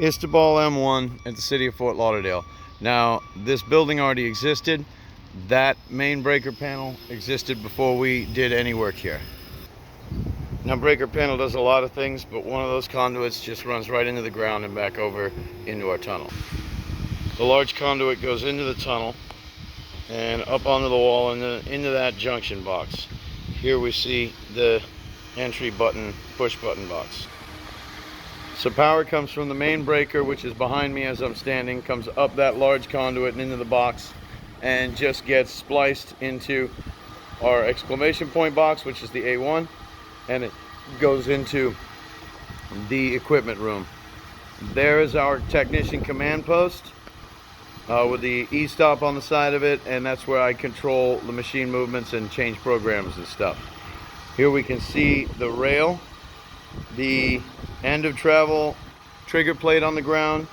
Istobal M1 at the city of Fort Lauderdale. Now, this building already existed. That main breaker panel existed before we did any work here. Now, breaker panel does a lot of things, but one of those conduits just runs right into the ground and back over into our tunnel. The large conduit goes into the tunnel and up onto the wall and then into that junction box. Here we see the entry button, push button box. So power comes from the main breaker, which is behind me as I'm standing, comes up that large conduit and into the box and just gets spliced into our exclamation point box, which is the A1, and it goes into the equipment room. There is our technician command post with the e-stop on the side of it, and that's where I control the machine movements and change programs and stuff. Here we can see the rail, the end of travel trigger plate on the ground,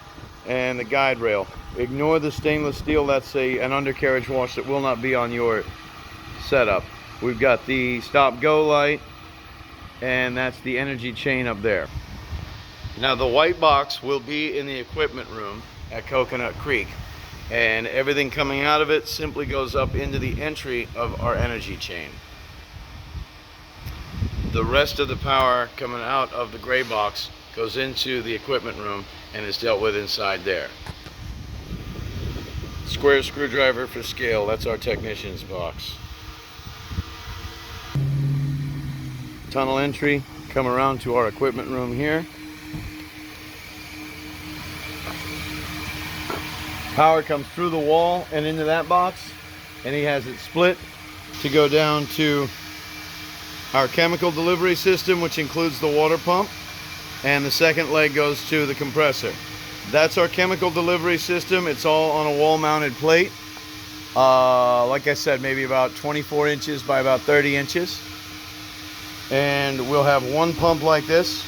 and the guide rail. Ignore the stainless steel, that's an undercarriage wash that will not be on your setup. We've got the stop go light, and that's the energy chain up there. Now, the white box will be in the equipment room at Coconut Creek, and everything coming out of it simply goes up into the entry of our energy chain. The rest of the power coming out of the gray box goes into the equipment room and is dealt with inside there. Square screwdriver for scale, that's our technician's box. Tunnel entry, come around to our equipment room here. Power comes through the wall and into that box, and he has it split to go down to our chemical delivery system, which includes the water pump, and the second leg goes to the compressor. That's our chemical delivery system. It's all on a wall mounted plate. Like I said, maybe about 24 inches by about 30 inches. And we'll have one pump like this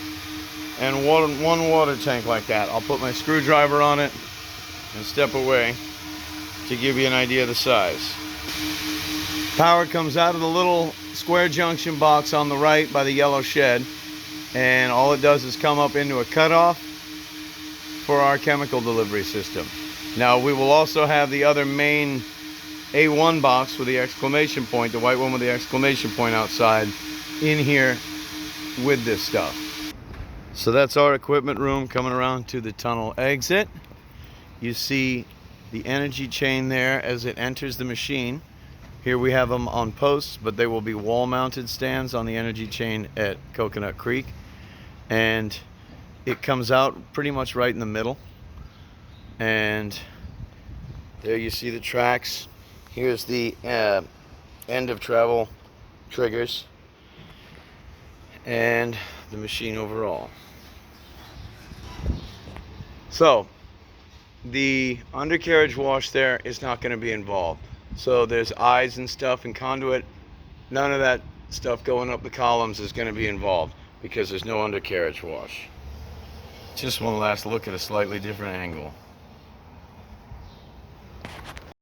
and one water tank like that. I'll put my screwdriver on it and step away to give you an idea of the size. Power comes out of the little square junction box on the right by the yellow shed, and all it does is come up into a cutoff for our chemical delivery system. Now, we will also have the other main A1 box with the exclamation point, the white one with the exclamation point outside, in here with this stuff. So that's our equipment room coming around to the tunnel exit. You see the energy chain there as it enters the machine. Here we have them on posts, but they will be wall mounted stands on the energy chain at Coconut Creek. And it comes out pretty much right in the middle. And there you see the tracks. Here's the end of travel triggers and the machine overall. So the undercarriage wash there is not going to be involved. So there's eyes and stuff and conduit. None of that stuff going up the columns is going to be involved because there's no undercarriage wash. Just one last look at a slightly different angle.